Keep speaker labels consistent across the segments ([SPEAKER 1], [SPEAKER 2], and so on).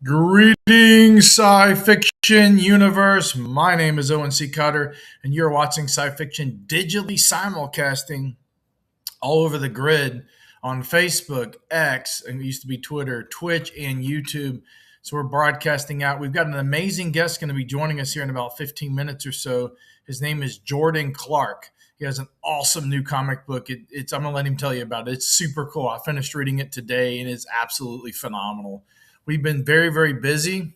[SPEAKER 1] Greetings, SciFiction universe. My name is Owen C. Cutter, and you're watching SciFiction digitally simulcasting all over the grid on Facebook, X, and it used to be Twitter, Twitch, and YouTube. So we're broadcasting out. We've got an amazing guest going to be joining us here in about 15 minutes or so. His name is Jordan Clark. He has an awesome new comic book. I'm going to let him tell you about it. It's super cool. I finished reading it today, and it's absolutely phenomenal. We've been very, very busy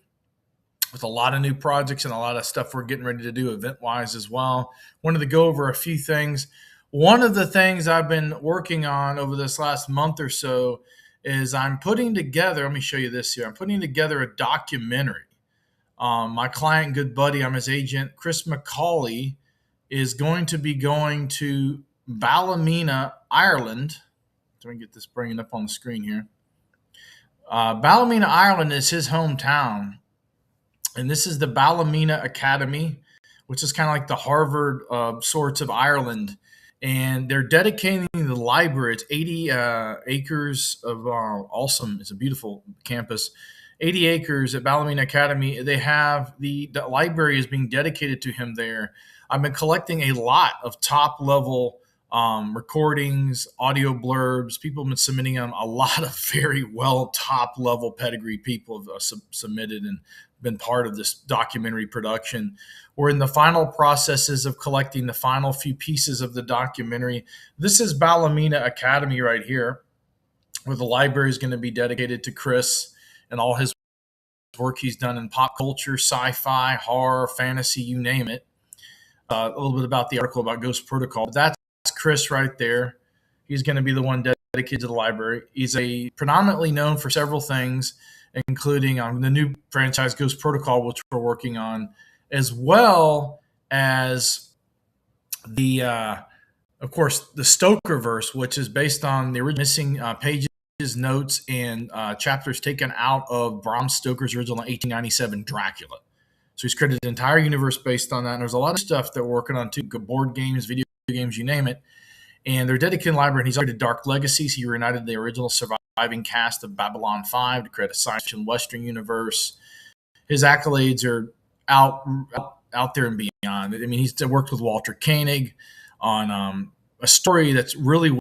[SPEAKER 1] with a lot of new projects and a lot of stuff we're getting ready to do event-wise as well. Wanted to go over a few things. One of the things I've been working on over this last month or so is I'm putting together, let me show you this here. I'm putting together a documentary. My client, good buddy, I'm his agent, Chris McCauley, is going to be going to Ballymena, Ireland. Let me get this bringing up on the screen here. Ballymena, Ireland is his hometown. And this is the Ballymena Academy, which is kind of like the Harvard sorts of Ireland. And they're dedicating the library. It's 80 acres of awesome. It's a beautiful campus. 80 acres at Ballymena Academy. They have the library is being dedicated to him there. I've been collecting a lot of top level recordings, audio blurbs. People have been submitting them. A lot of very well top level pedigree people have submitted and been part of this documentary production. We're in the final processes of collecting the final few pieces of the documentary. This is Ballymena Academy right here, where the library is going to be dedicated to Chris and all his work he's done in pop culture, sci-fi, horror, fantasy, you name it. A little bit about the article about Ghost Protocol. But that's Chris right there. He's going to be the one dedicated to the library. He's predominantly known for several things, including the new franchise Ghost Protocol, which we're working on, as well as of course, the Stokerverse, which is based on the original missing pages, notes, and chapters taken out of Bram Stoker's original 1897 Dracula. So he's created an entire universe based on that. And there's a lot of stuff that we're working on too, board games, video games, you name it. And they're dedicated library, and he's created Dark Legacies. He reunited the original surviving cast of Babylon 5 to create a science-fiction Western universe. His accolades are out there and beyond. I mean, he's worked with Walter Koenig on a story that's really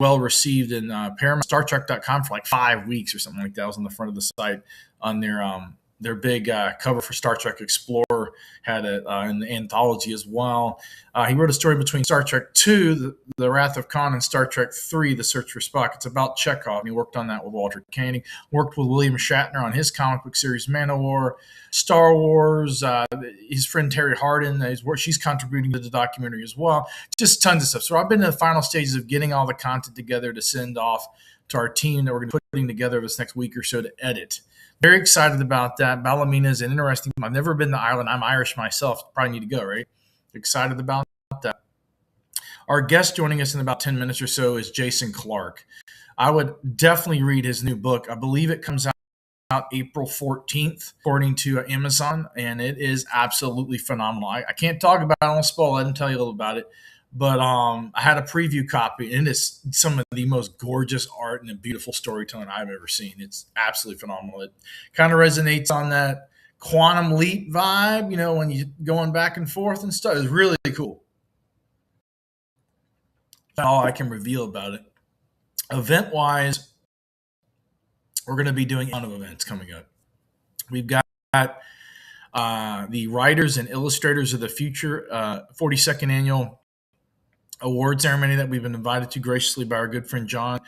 [SPEAKER 1] well received in Paramount, StarTrek.com for like 5 weeks or something like that. It was on the front of the site on their big cover for Star Trek Explorer, had it in the anthology as well. He wrote a story between Star Trek II, The Wrath of Khan, and Star Trek III, The Search for Spock. It's about Chekhov, and he worked on that with Walter Koenig. Worked with William Shatner on his comic book series Manowar, Star Wars. His friend Terry Hardin, she's contributing to the documentary as well. Just tons of stuff. So I've been in the final stages of getting all the content together to send off to our team that we're going to be putting together this next week or so to edit. Very excited about that. Ballymena is an interesting. I've never been to Ireland. I'm Irish myself. Probably need to go, right? Excited about that. Our guest joining us in about 10 minutes or so is Jason Clark. I would definitely read his new book. I believe it comes out April 14th, according to Amazon, and it is absolutely phenomenal. I can't talk about it. I won't spoil it. I didn't tell you a little about it. But I had a preview copy, and it's some of the most gorgeous art and beautiful storytelling I've ever seen. It's absolutely phenomenal. It kind of resonates on that quantum leap vibe, when you're going back and forth and stuff. It's really cool. That's all I can reveal about it. Event-wise, we're going to be doing a ton of events coming up. We've got the Writers and Illustrators of the Future 42nd Annual award ceremony that we've been invited to graciously by our good friend John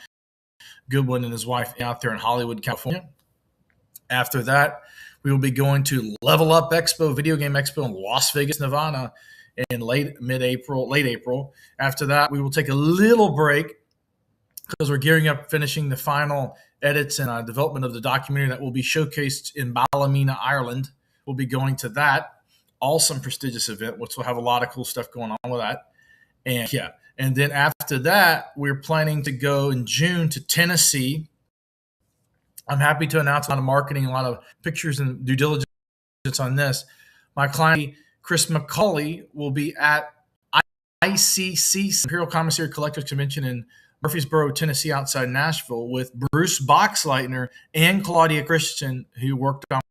[SPEAKER 1] Goodwin and his wife out there in Hollywood, California. After that, we will be going to Level Up Expo, Video Game Expo in Las Vegas, Nevada in late April. After that, we will take a little break because we're gearing up, finishing the final edits and development of the documentary that will be showcased in Ballymena, Ireland. We'll be going to that awesome, prestigious event, which will have a lot of cool stuff going on with that. And then after that, we're planning to go in June to Tennessee. I'm happy to announce a lot of marketing, a lot of pictures and due diligence on this. My client, Chris McCauley, will be at ICC, Imperial Commissary Collectors Convention in Murfreesboro, Tennessee, outside Nashville, with Bruce Boxleitner and Claudia Christian, who worked on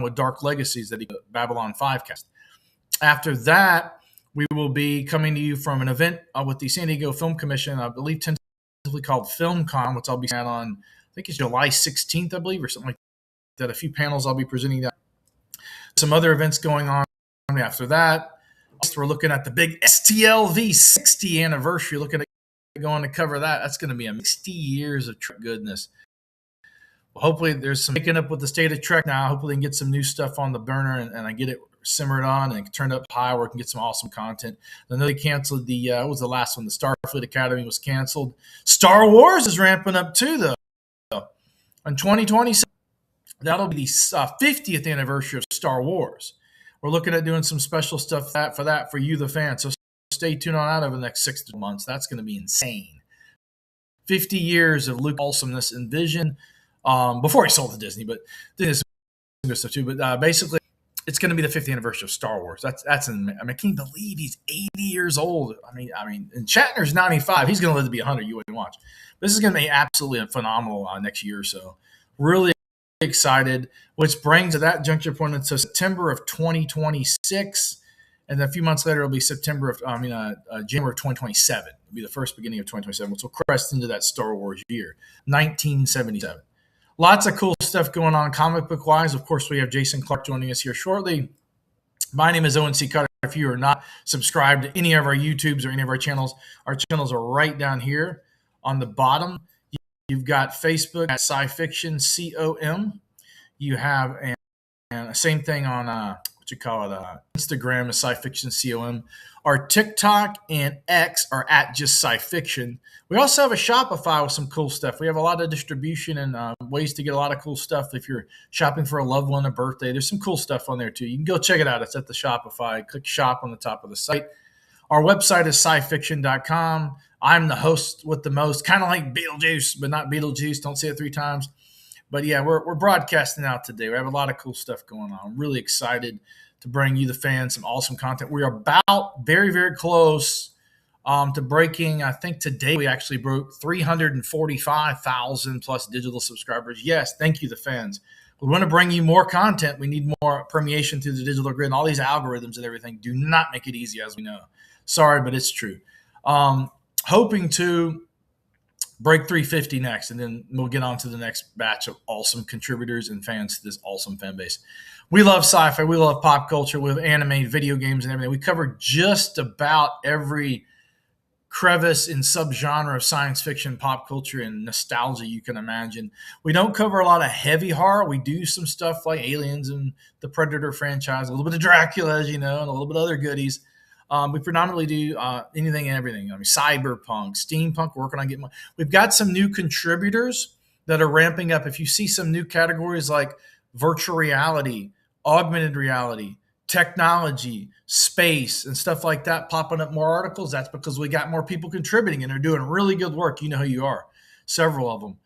[SPEAKER 1] with Dark Legacies that he Babylon 5 cast. After that, we will be coming to you from an event with the San Diego Film Commission, I believe tentatively called FilmCon, which I'll be at on, I think it's July 16th, I believe, or something like that. A few panels I'll be presenting that. Some other events going on after that. We're looking at the big STLV 60 anniversary, looking at going to cover that. That's going to be 60 years of Trek goodness. Well, hopefully there's some picking up with the state of Trek now. Hopefully we can get some new stuff on the burner and I get it simmered on and turned up high where we can get some awesome content. I know they canceled what was the last one? The Starfleet Academy was canceled. Star Wars is ramping up too, though. In 2027, that'll be the 50th anniversary of Star Wars. We're looking at doing some special stuff for you, the fans. So stay tuned on out over the next 6 months. That's going to be insane. 50 years of Luke awesomeness and vision before he sold to Disney, but Disney has some good stuff too. But basically, it's going to be the 50th anniversary of Star Wars. I can't believe he's 80 years old. I mean, and Shatner's 95. He's going to live to be 100. You wouldn't watch. This is going to be absolutely phenomenal next year or so. Really excited, which brings to that juncture point into September of 2026, and then a few months later it'll be January of 2027. It'll be the first beginning of 2027, which will crest into that Star Wars year, 1977. Lots of cool stuff going on comic book wise. Of course, we have Jason Clark joining us here shortly. My name is Owen C. Cutter. If you are not subscribed to any of our YouTubes or any of our channels are right down here on the bottom. You've got Facebook at SciFiction COM. You have and same thing on Instagram is SciFiction COM. Our TikTok and X are at just SciFiction. We also have a Shopify with some cool stuff. We have a lot of distribution and ways to get a lot of cool stuff. If you're shopping for a loved one, a birthday, there's some cool stuff on there too. You can go check it out. It's at the Shopify. Click shop on the top of the site. Our website is scifiction.com. I'm the host with the most, kind of like Beetlejuice, but not Beetlejuice. Don't say it 3 times. But yeah, we're broadcasting out today. We have a lot of cool stuff going on. I'm really excited to bring you, the fans, some awesome content. We are about very, very close to breaking. I think today we actually broke 345,000 plus digital subscribers. Yes, thank you, the fans. We want to bring you more content. We need more permeation through the digital grid. And all these algorithms and everything do not make it easy, as we know. Sorry, but it's true. Hoping to break 350 next, and then we'll get on to the next batch of awesome contributors and fans to this awesome fan base. We love sci-fi. We love pop culture. We love anime, video games, and everything. We cover just about every crevice and subgenre of science fiction, pop culture, and nostalgia you can imagine. We don't cover a lot of heavy horror. We do some stuff like Aliens and the Predator franchise, a little bit of Dracula, as you know, and a little bit of other goodies. We predominantly do anything and everything. I mean, cyberpunk, steampunk, working on getting more. We've got some new contributors that are ramping up. If you see some new categories like virtual reality, augmented reality, technology, space, and stuff like that popping up more articles, that's because we got more people contributing and they're doing really good work. You know who you are, several of them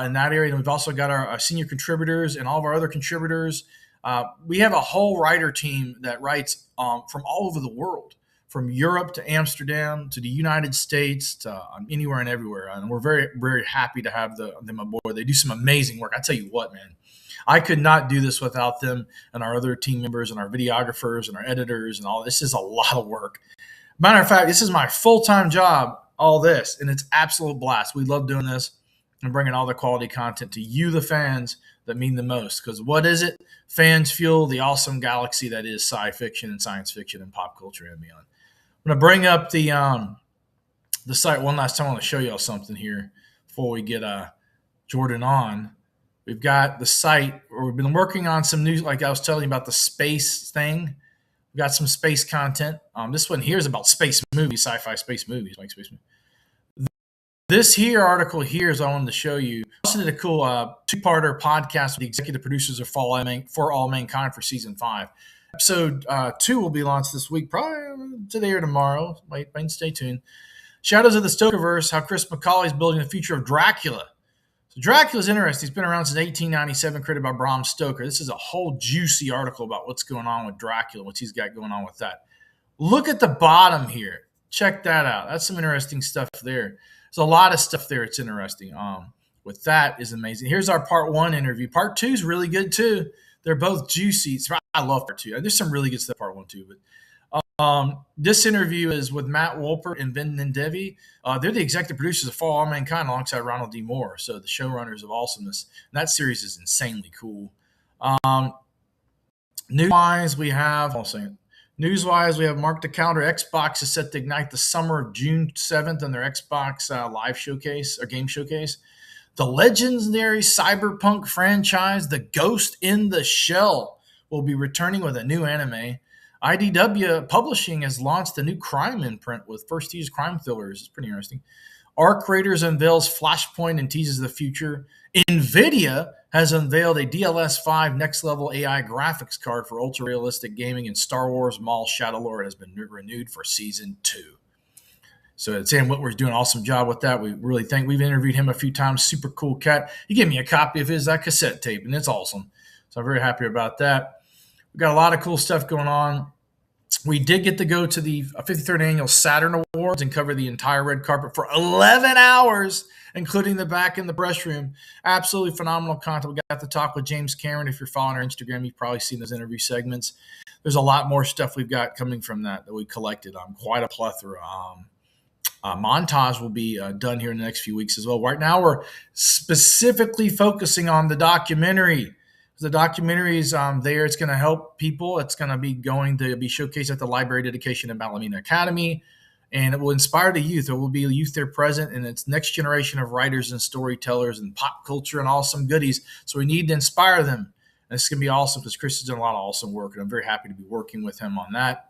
[SPEAKER 1] in that area. And we've also got our senior contributors and all of our other contributors. We have a whole writer team that writes from all over the world, from Europe to Amsterdam to the United States to anywhere and everywhere. And we're very, very happy to have them aboard. They do some amazing work. I tell you what, man, I could not do this without them and our other team members and our videographers and our editors and all. This is a lot of work. Matter of fact, this is my full-time job, all this, and it's absolute blast. We love doing this and bringing all the quality content to you, the fans, that mean the most. Because what is it? Fans fuel the awesome galaxy that is sci-fiction and science fiction and pop culture and beyond. I'm going to bring up the site one last time. I want to show y'all something here before we get Jordan on. We've got the site where we've been working on some new, like I was telling you about the space thing. We've got some space content. This one here is about space movies, sci-fi space movies, like space movies. This here article here is I wanted to show you. I also did a cool 2-parter podcast with the executive producers of For All Mankind for season 5. Episode 2 will be launched this week, probably today or tomorrow. Wait and stay tuned. Shadows of the Stokerverse, how Chris McCauley is building the future of Dracula. So Dracula's interesting. He's been around since 1897, created by Bram Stoker. This is a whole juicy article about what's going on with Dracula, what he's got going on with that. Look at the bottom here. Check that out. That's some interesting stuff there. There's a lot of stuff there. It's interesting. With that is amazing. Here's our part 1 interview. Part 2 is really good too. They're both juicy. I love part 2. There's some really good stuff part 1 too, but this interview is with Matt Wolpert and Ben Nindevi. They're the executive producers of Fall All Mankind alongside Ronald D. Moore, so the showrunners of Awesomeness. And that series is insanely cool. News-wise, we have Mark the Calendar. Xbox is set to ignite the summer of June 7th on their Xbox live showcase or game showcase. The legendary cyberpunk franchise, The Ghost in the Shell, will be returning with a new anime. IDW Publishing has launched a new crime imprint with first-use crime thrillers. It's pretty interesting. Arc Raiders unveils Flashpoint and teases the future. NVIDIA has unveiled a DLS5 next-level AI graphics card for ultra-realistic gaming, and Star Wars Maul Shadowlord has been renewed for Season 2. So Sam Whitwer's doing an awesome job with that. We really think we've interviewed him a few times. Super cool cat. He gave me a copy of his cassette tape, and it's awesome. So I'm very happy about that. We've got a lot of cool stuff going on. We did get to go to the 53rd Annual Saturn Awards and cover the entire red carpet for 11 hours, including the back in the brush room. Absolutely phenomenal content. We got to talk with James Cameron. If you're following our Instagram, you've probably seen those interview segments. There's a lot more stuff we've got coming from that we collected. Quite a plethora. Montage will be done here in the next few weeks as well. Right now, we're specifically focusing on the documentary. The documentary is there. It's going to help people. It's going to be showcased at the Library Dedication and Ballymena Academy, and it will inspire the youth. There will be youth there present, and it's next generation of writers and storytellers and pop culture and awesome goodies. So we need to inspire them. And it's going to be awesome because Chris has done a lot of awesome work, and I'm very happy to be working with him on that.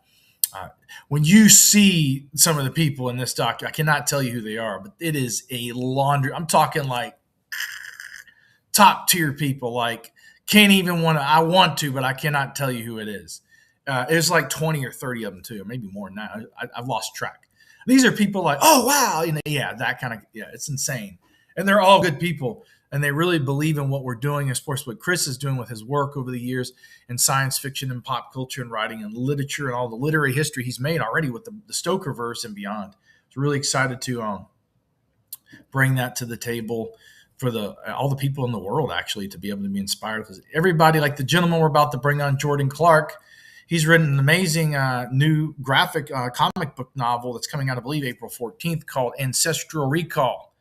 [SPEAKER 1] When you see some of the people in this doc, I cannot tell you who they are, but it is a laundry. I'm talking like top tier people, like can't even I want to, but I cannot tell you who it is. It's like 20 or 30 of them too, or maybe more than that. I've lost track. These are people like, oh, wow. That kind of, it's insane. And they're all good people. And they really believe in what we're doing, as far as what Chris is doing with his work over the years in science fiction and pop culture and writing and literature and all the literary history he's made already with the Stokerverse and beyond. So really excited to bring that to the table for all the people in the world, actually, to be able to be inspired. Because everybody, like the gentleman we're about to bring on, Jordan Clark, he's written an amazing new graphic comic book novel that's coming out, I believe, April 14th, called Ancestral Recall.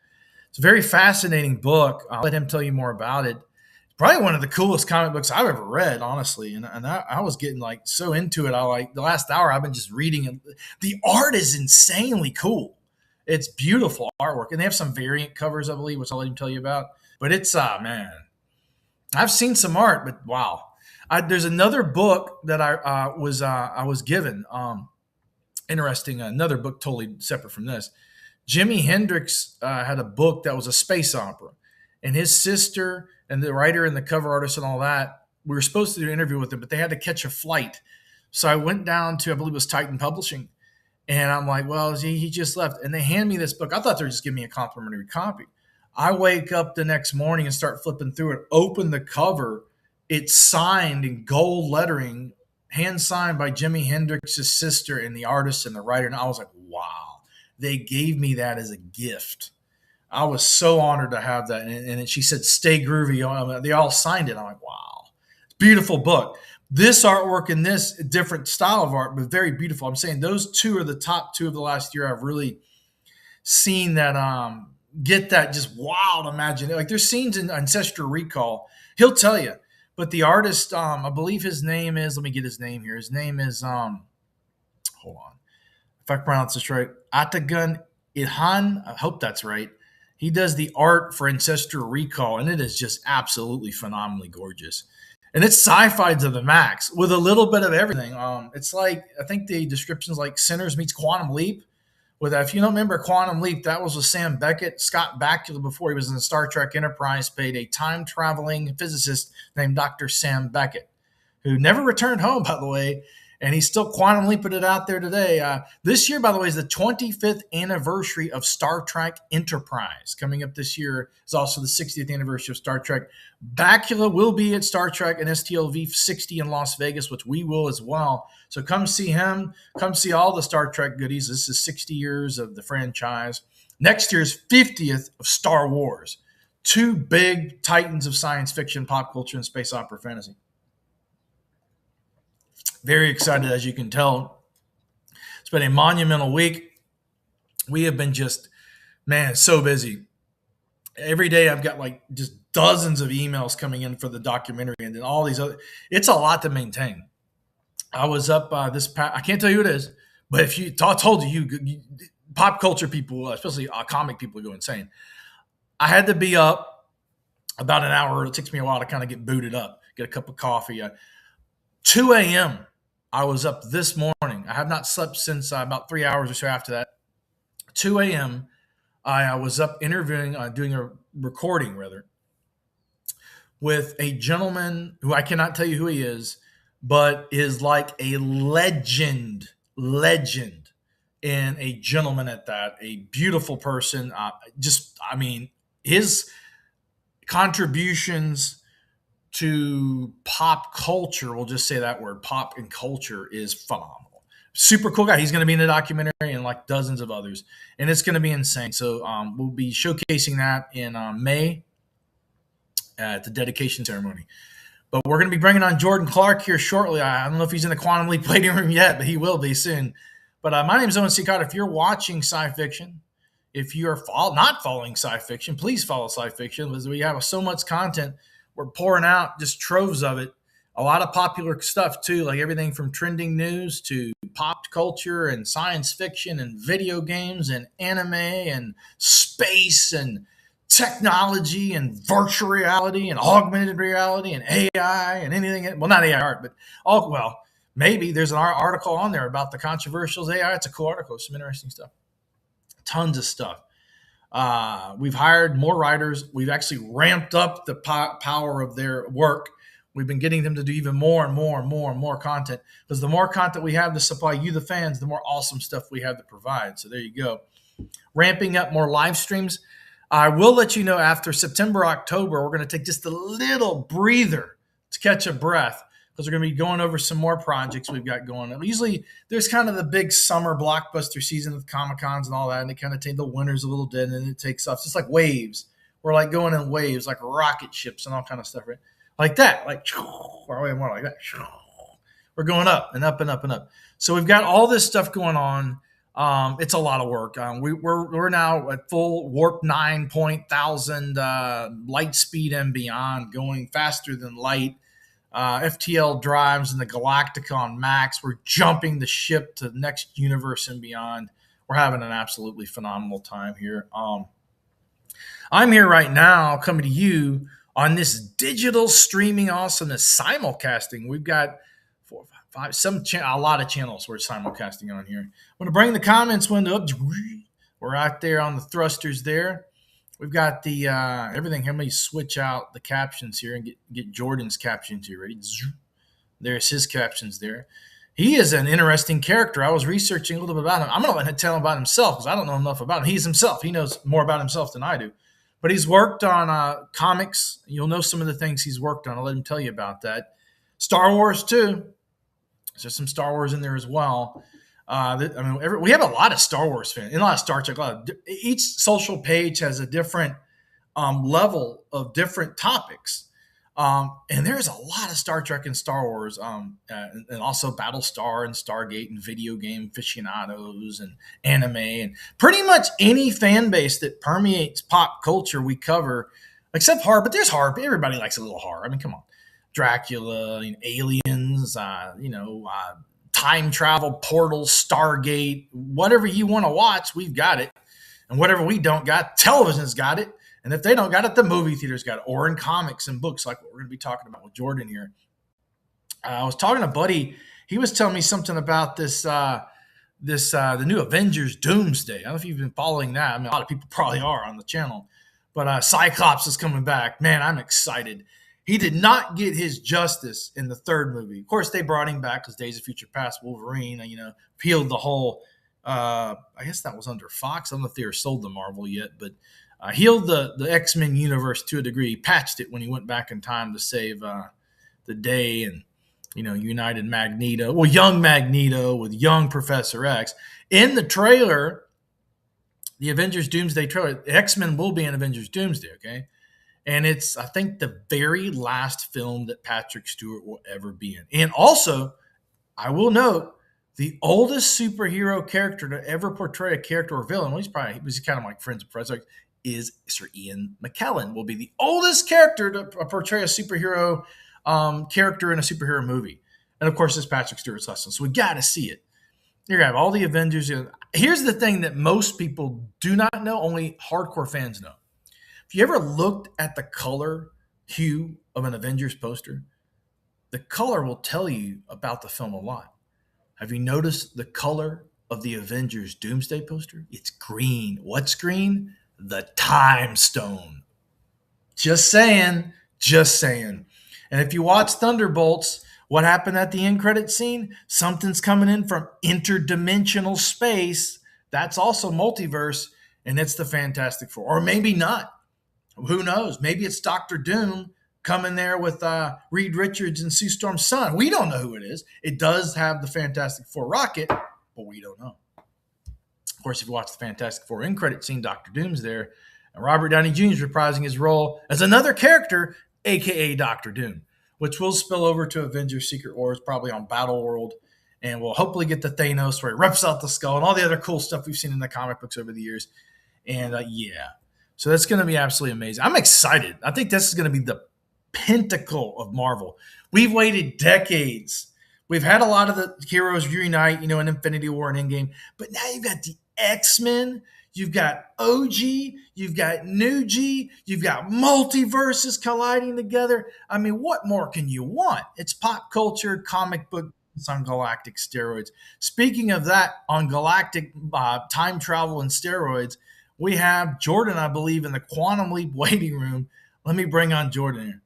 [SPEAKER 1] It's a very fascinating book. I'll let him tell you more about it. It's probably one of the coolest comic books I've ever read, honestly. And I was getting like so into it. The last hour I've been just reading it. The art is insanely cool. It's beautiful artwork. And they have some variant covers, I believe, which I'll let him tell you about. But it's, man, I've seen some art, but wow. There's another book that I was given. Interesting. Another book totally separate from this. Jimi Hendrix had a book that was a space opera, and his sister and the writer and the cover artist and all that, we were supposed to do an interview with them, but they had to catch a flight. So I went down to, I believe it was Titan Publishing, and I'm like, well, he just left. And they hand me this book. I thought they were just giving me a complimentary copy. I wake up the next morning and start flipping through it, open the cover. It's signed in gold lettering, hand signed by Jimi Hendrix's sister and the artist and the writer. And I was like, wow. They gave me that as a gift. I was so honored to have that. And she said, stay groovy. They all signed it. I'm like, wow. It's a beautiful book. This artwork and this different style of art, but very beautiful. I'm saying those two are the top two of the last year I've really seen that get that just wild imagination. Like there's scenes in Ancestral Recall. He'll tell you. But the artist, I believe his name is, let me get his name here. His name is, hold on. If I pronounce this right, Atagun Ilhan, I hope that's right. He does the art for Ancestral Recall, and it is just absolutely phenomenally gorgeous. And it's sci-fi to the max with a little bit of everything. It's like, I think the description's like Sinners meets Quantum Leap. If you don't remember Quantum Leap, that was with Sam Beckett. Scott Bakula, before he was in Star Trek Enterprise, played a time-traveling physicist named Dr. Sam Beckett, who never returned home, by the way. And he's still quantum leaping it out there today. This year, by the way, is the 25th anniversary of Star Trek Enterprise. Coming up this year is also the 60th anniversary of Star Trek. Bakula will be at Star Trek and STLV 60 in Las Vegas, which we will as well. So come see him. Come see all the Star Trek goodies. This is 60 years of the franchise. Next year's 50th of Star Wars. Two big titans of science fiction, pop culture, and space opera fantasy. Very excited, as you can tell. It's been a monumental week. We have been just, man, so busy. Every day I've got like just dozens of emails coming in for the documentary, and then all these other. It's a lot to maintain. I was up I can't tell you who it is, but if you told you, pop culture people, especially comic people, go insane. I had to be up about an hour. It takes me a while to kind of get booted up, get a cup of coffee. 2 a.m. I was up this morning. I have not slept since about 3 hours or so after that. 2 a.m. I was up interviewing, doing a recording rather, with a gentleman who I cannot tell you who he is, but is like a legend, and a gentleman at that, a beautiful person. His contributions to pop culture, we'll just say that word, pop and culture, is phenomenal. Super cool guy. He's going to be in the documentary and like dozens of others, and it's going to be insane. So we'll be showcasing that in May at the dedication ceremony. But we're going to be bringing on Jordan Clark here shortly. I don't know if he's in the Quantum Leap waiting room yet, but he will be soon. But my name is Owen C. Cotter. If you're watching SciFiction, if you are not following SciFiction, please follow SciFiction, because we have so much content. We're pouring out just troves of it. A lot of popular stuff, too, like everything from trending news to pop culture and science fiction and video games and anime and space and technology and virtual reality and augmented reality and AI and anything. Well, not AI art, but maybe there's an article on there about the controversial AI. It's a cool article. Some interesting stuff. Tons of stuff. We've hired more writers. We've actually ramped up the power of their work. We've been getting them to do even more and more and more and more content, because the more content we have to supply you, the fans, the more awesome stuff we have to provide. So there you go. Ramping up more live streams. I will let you know after September, October, we're going to take just a little breather to catch a breath, because we're going to be going over some more projects we've got going on. Usually there's kind of the big summer blockbuster season with Comic-Cons and all that, and it kind of take the winter's a little dead, and then it takes off. It's just like waves. We're like going in waves, like rocket ships and all kind of stuff, right? Like that, like, or more like that. We're going up and up and up and up. So we've got all this stuff going on. It's a lot of work. We're now at full warp 9,000 light speed and beyond, going faster than light. FTL drives in the Galacticon Max. We're jumping the ship to the next universe and beyond. We're having an absolutely phenomenal time here. I'm here right now coming to you on this digital streaming awesomeness, simulcasting. We've got 4, 5, a lot of channels we're simulcasting on here. I'm going to bring the comments window up. We're out there on the thrusters there. We've got the everything. Let me switch out the captions here and get Jordan's captions here. Ready? There's his captions there. He is an interesting character. I was researching a little bit about him. I'm going to let him tell him about himself, because I don't know enough about him. He's himself. He knows more about himself than I do. But he's worked on comics. You'll know some of the things he's worked on. I'll let him tell you about that. Star Wars, too. There's some Star Wars in there as well. We have a lot of Star Wars fans, and a lot of Star Trek. Each social page has a different level of different topics. And there's a lot of Star Trek and Star Wars, and also Battlestar and Stargate and video game aficionados and anime and pretty much any fan base that permeates pop culture we cover, except horror. But there's horror. Everybody likes a little horror. I mean, come on. Dracula, aliens, time travel, portals, Stargate, whatever you want to watch, we've got it. And whatever we don't got, television's got it. And if they don't got it, the movie theater's got it, or in comics and books, like what we're going to be talking about with Jordan here. I was talking to Buddy. He was telling me something about the new Avengers Doomsday. I don't know if you've been following that. I mean, a lot of people probably are on the channel. But Cyclops is coming back. Man, I'm excited. He did not get his justice in the third movie. Of course, they brought him back because Days of Future Past, Wolverine, peeled the whole, I guess that was under Fox. I don't know if they were sold to Marvel yet, but healed the X-Men universe to a degree. He patched it when he went back in time to save the day and, united Magneto. Well, young Magneto with young Professor X. In the trailer, the Avengers Doomsday trailer. X-Men will be in Avengers Doomsday, okay? And it's, I think, the very last film that Patrick Stewart will ever be in. And also, I will note, the oldest superhero character to ever portray a character or villain, well, he was kind of like Friends of President, is Sir Ian McKellen. Will be the oldest character to portray a superhero character in a superhero movie. And of course, it's Patrick Stewart's last one. So we got to see it. You're going to have all the Avengers. Here's the thing that most people do not know, only hardcore fans know. If you ever looked at the color hue of an Avengers poster, the color will tell you about the film a lot. Have you noticed the color of the Avengers Doomsday poster? It's green. What's green? The Time Stone. Just saying. Just saying. And if you watch Thunderbolts, what happened at the end credit scene? Something's coming in from interdimensional space. That's also multiverse, and it's the Fantastic Four. Or maybe not. Who knows? Maybe it's Doctor Doom coming there with Reed Richards and Sue Storm's son. We don't know who it is. It does have the Fantastic Four rocket, but we don't know. Of course, if you watch the Fantastic Four end credit scene, Doctor Doom's there, and Robert Downey Jr. is reprising his role as another character, a.k.a. Doctor Doom, which will spill over to Avengers Secret Wars, probably on Battle World, and we'll hopefully get to Thanos where he rips out the skull and all the other cool stuff we've seen in the comic books over the years. And yeah, so that's going to be absolutely amazing. I'm excited. I think this is going to be the pinnacle of Marvel. We've waited decades. We've had a lot of the heroes reunite, in Infinity War and Endgame, but now you've got the X-Men, you've got OG, you've got New G, you've got multiverses colliding together. I mean, what more can you want? It's pop culture, comic book on galactic steroids. Speaking of that, on galactic time travel and steroids, we have Jordan, I believe, in the Quantum Leap waiting room. Let me bring on Jordan here.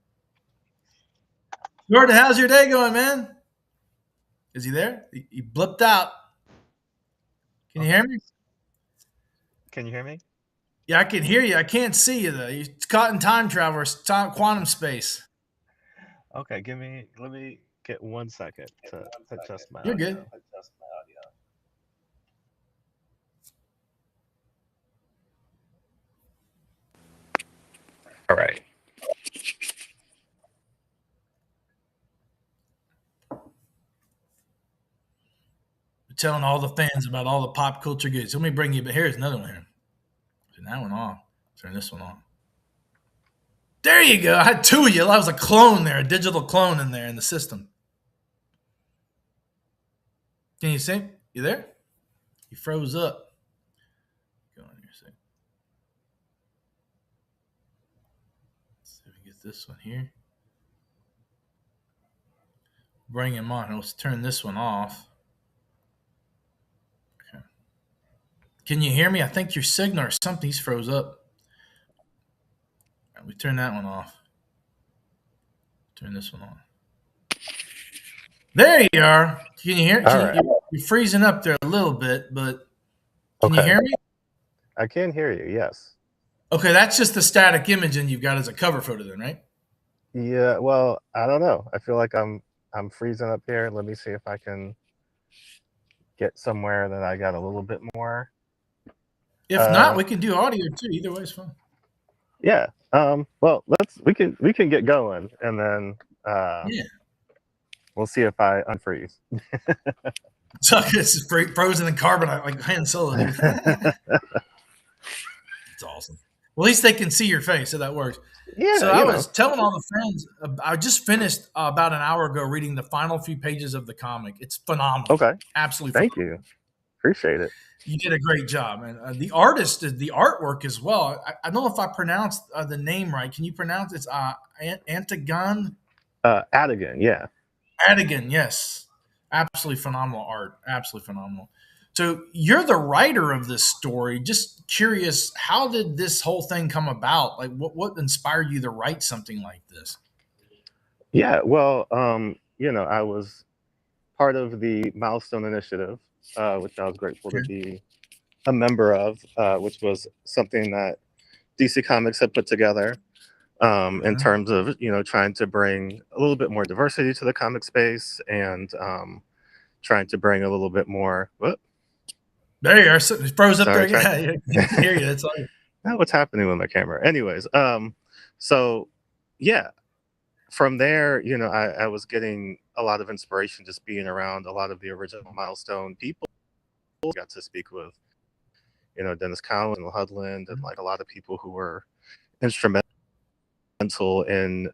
[SPEAKER 1] Jordan, how's your day going, man? Is he there? He blipped out. Can you hear me?
[SPEAKER 2] Can you hear me?
[SPEAKER 1] Yeah, I can hear you. I can't see you, though. You're caught in time travel or quantum space.
[SPEAKER 2] Okay, let me get 1 second to adjust my
[SPEAKER 1] You're
[SPEAKER 2] audio.
[SPEAKER 1] good.
[SPEAKER 2] All right.
[SPEAKER 1] Telling all the fans about all the pop culture goods. Let me bring you, but here's another one here. Turn that one off. Turn this one on. There you go. I had two of you. I was a clone there, a digital clone in there in the system. Can you see? You there? You froze up. Go on here, see. Let's see if we get this one here. Bring him on. Let's turn this one off. Okay. Can you hear me? I think your signal or something's froze up. All right, we turn that one off. Turn this one on. There you are. Can you hear? You're freezing up there a little bit, but can you hear me?
[SPEAKER 2] I can hear you, yes.
[SPEAKER 1] Okay, that's just the static imaging you've got as a cover photo then, right?
[SPEAKER 2] Yeah, well, I don't know. I feel like I'm freezing up here. Let me see if I can get somewhere that I got a little bit more.
[SPEAKER 1] If not, we can do audio too. Either way is fine.
[SPEAKER 2] Yeah. Well, we can get going, and then we'll see if I unfreeze.
[SPEAKER 1] So it's frozen in carbonite like Han Solo. It's awesome. Well, at least they can see your face, so that works.
[SPEAKER 2] Yeah.
[SPEAKER 1] So I was telling all the friends, I just finished about an hour ago reading the final few pages of the comic. It's phenomenal.
[SPEAKER 2] Okay.
[SPEAKER 1] Absolutely.
[SPEAKER 2] Thank you. Appreciate it.
[SPEAKER 1] You did a great job, and the artist did the artwork as well. I don't know if I pronounced the name right. Can you pronounce it? It's Antigon?
[SPEAKER 2] Adigan, yeah.
[SPEAKER 1] Adigan, yes. Absolutely phenomenal art. Absolutely phenomenal. So you're the writer of this story. Just curious, how did this whole thing come about? Like, what inspired you to write something like this?
[SPEAKER 2] Yeah, well, I was part of the Milestone Initiative, which I was grateful to be a member of, which was something that DC Comics had put together in terms of, trying to bring a little bit more diversity to the comic space and trying to bring a little bit more.
[SPEAKER 1] There you are. So it froze up there
[SPEAKER 2] Sorry,
[SPEAKER 1] again. Yeah, I can hear you. That's all.
[SPEAKER 2] now what's happening with my camera? Anyways, so yeah, from there, I was getting a lot of inspiration just being around a lot of the original Milestone people. Got to speak with, Dennis Cowan and Hudland, and like a lot of people who were instrumental in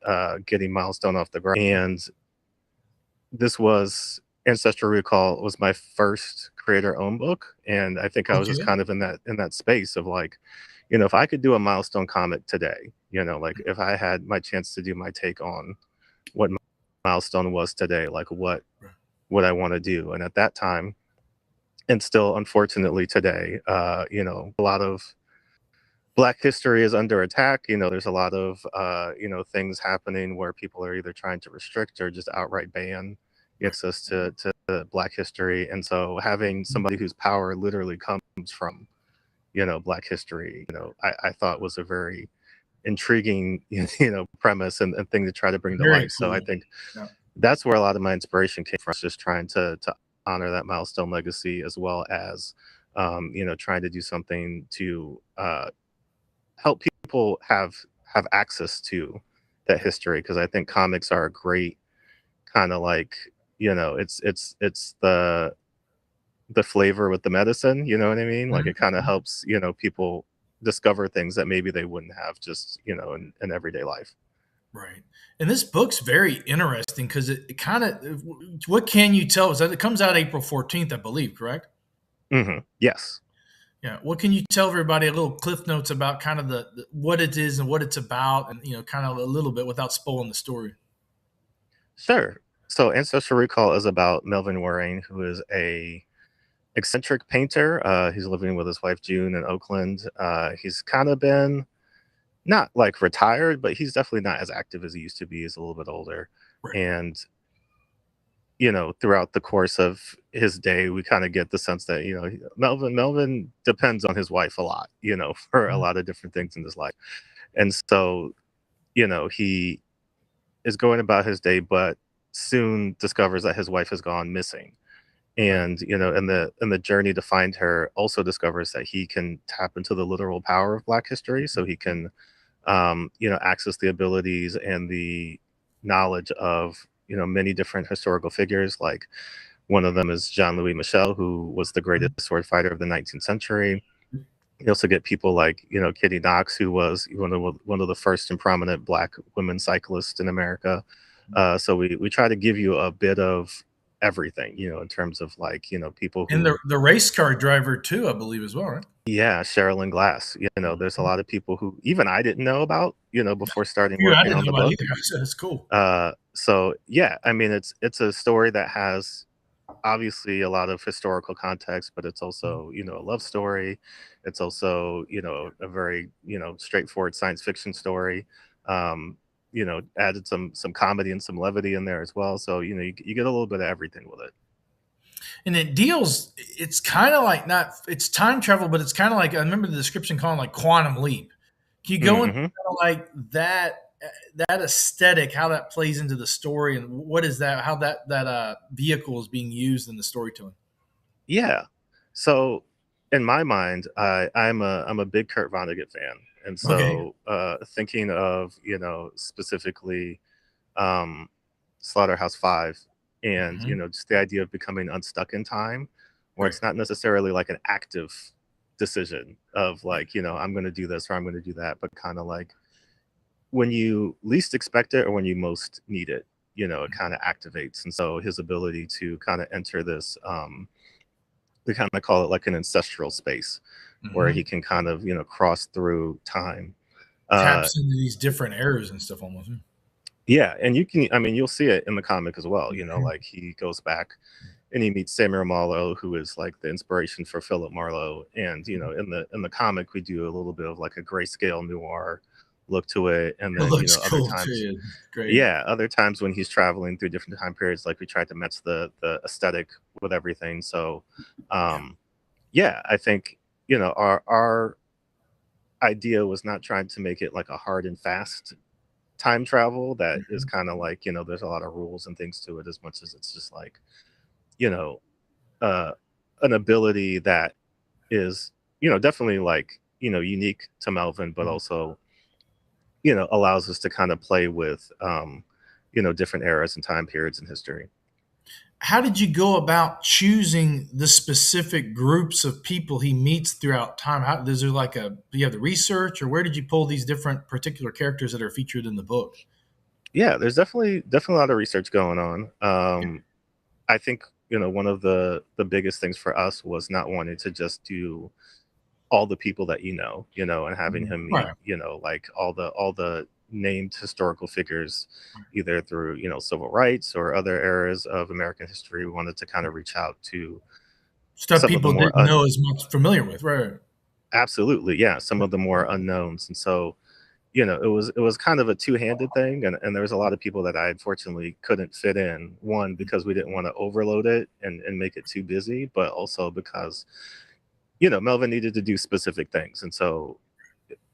[SPEAKER 2] getting Milestone off the ground. And this was Ancestral Recall was my first creator-owned book, and I think I was just
[SPEAKER 1] Okay.
[SPEAKER 2] kind of in that space of like, if I could do a Milestone comic today, like if I had my chance to do my take on what Milestone was today, like what would I want to do? And at that time, and still unfortunately today, a lot of Black history is under attack. There's a lot of things happening where people are either trying to restrict or just outright ban access to Black history. And so having somebody whose power literally comes from, Black history, I thought was a very intriguing, premise and thing to try to bring to
[SPEAKER 1] Very
[SPEAKER 2] life. So I
[SPEAKER 1] cool.
[SPEAKER 2] think
[SPEAKER 1] Yeah.
[SPEAKER 2] that's where a lot of my inspiration came from, just trying to honor that Milestone legacy, as well as trying to do something to help people have access to that history, because I think comics are a great kind of like, it's the flavor with the medicine, you know what I mean? Like it kind of
[SPEAKER 1] Mhm.
[SPEAKER 2] helps, people discover things that maybe they wouldn't have just, in everyday life.
[SPEAKER 1] Right. And this book's very interesting because it kind of, what can you tell us? It comes out April 14th, I believe, correct?
[SPEAKER 2] Yes.
[SPEAKER 1] Yeah. What can you tell everybody a little cliff notes about kind of the what it is and what it's about and, kind of a little bit without spoiling the story?
[SPEAKER 2] Sure. So Ancestral Recall is about Melvin Waring, who is a eccentric painter. He's living with his wife June in Oakland. He's kind of been not like retired, but he's definitely not as active as he used to be. He's a little bit older.
[SPEAKER 1] Right.
[SPEAKER 2] And, throughout the course of his day, we kind of get the sense that, Melvin depends on his wife a lot, for a
[SPEAKER 1] Mhm.
[SPEAKER 2] lot of different things in his life. And so, he is going about his day, but soon discovers that his wife has gone missing.
[SPEAKER 1] Right.
[SPEAKER 2] And in the journey to find her, also discovers that he can tap into the literal power of Black history, so he can access the abilities and the knowledge of many different historical figures. Like one of them is Jean Louis Michel, who was the greatest sword fighter of the 19th century. You also get people like Kitty Knox, who was one of the first and prominent Black women cyclists in America. So we try to give you a bit of everything, in terms of like people
[SPEAKER 1] And
[SPEAKER 2] who,
[SPEAKER 1] the race car driver too, I believe as well, right?
[SPEAKER 2] yeah, Sherilyn Glass. There's a
[SPEAKER 1] Mhm.
[SPEAKER 2] lot of people who even I didn't know about, before starting
[SPEAKER 1] Few I
[SPEAKER 2] working
[SPEAKER 1] didn't
[SPEAKER 2] on
[SPEAKER 1] know
[SPEAKER 2] the
[SPEAKER 1] about
[SPEAKER 2] book.
[SPEAKER 1] either. That's cool.
[SPEAKER 2] So yeah, I mean it's a story that has obviously a lot of historical context, but it's
[SPEAKER 1] Mhm.
[SPEAKER 2] also, a love story. It's also, a very, straightforward science fiction story. Added some comedy and some levity in there as well. So, you get a little bit of everything with it.
[SPEAKER 1] And it deals, it's kind of like not, it's time travel, but it's kind of like, I remember the description calling like quantum leap. Can you go into
[SPEAKER 2] Hmm.
[SPEAKER 1] kind of like that aesthetic, how that plays into the story, and what is that? How that vehicle is being used in the storytelling?
[SPEAKER 2] Yeah. So in my mind, I'm a big Kurt Vonnegut fan. And
[SPEAKER 1] Okay.
[SPEAKER 2] so thinking of, specifically um, Slaughterhouse-Five, and
[SPEAKER 1] Mhm.
[SPEAKER 2] just the idea of becoming unstuck in time, where
[SPEAKER 1] Right.
[SPEAKER 2] it's not necessarily like an active decision of
[SPEAKER 1] Right.
[SPEAKER 2] like, I'm going to do this or I'm going to do that, but kind of like when you least expect it or when you most need it, it kind of activates. And so his ability to kind of enter this, we kind of call it like an ancestral space, where he
[SPEAKER 1] Mhm.
[SPEAKER 2] can kind of cross through time. uh
[SPEAKER 1] Taps into these different eras and stuff almost.
[SPEAKER 2] yeah, and I mean, you'll see it in the comic as well,
[SPEAKER 1] Mhm.
[SPEAKER 2] like he goes back and he meets Samuel Marlowe, who is like the inspiration for Philip Marlowe. And in the comic, we do a little bit of like a grayscale noir look to it. And
[SPEAKER 1] It
[SPEAKER 2] then
[SPEAKER 1] looks
[SPEAKER 2] other
[SPEAKER 1] cool
[SPEAKER 2] times,
[SPEAKER 1] too. Great.
[SPEAKER 2] yeah, other times when he's traveling through different time periods, like we tried to match the aesthetic with everything. So
[SPEAKER 1] Yeah.
[SPEAKER 2] yeah, I think our idea was not trying to make it like a hard and fast time travel that is
[SPEAKER 1] Mhm.
[SPEAKER 2] kind of like, there's a lot of rules and things to it, as much as it's just like, you know, uh, an ability that is, definitely like, unique to Melvin, but
[SPEAKER 1] Mhm.
[SPEAKER 2] also, allows us to kind of play with, different eras and time periods in history.
[SPEAKER 1] How did you go about choosing the specific groups of people he meets throughout time? How is there like a do you have the research, or where did you pull these different particular characters that are featured in the book?
[SPEAKER 2] Yeah, there's definitely a lot of research going on. I think, one of the biggest things for us was not wanting to just do all the people that and having
[SPEAKER 1] Mhm.
[SPEAKER 2] him meet,
[SPEAKER 1] Right.
[SPEAKER 2] like all the named historical figures, either through, civil rights or other eras of American history. We wanted to kind of reach out to
[SPEAKER 1] Stuff
[SPEAKER 2] some of the
[SPEAKER 1] people
[SPEAKER 2] more
[SPEAKER 1] didn't know as much familiar with. Right.
[SPEAKER 2] absolutely, yeah, some of the more unknowns. And so, it was kind of a two-handed thing, and there was a lot of people that I unfortunately couldn't fit in. One, because we didn't want to overload it and make it too busy, but also because Melvin needed to do specific things. And so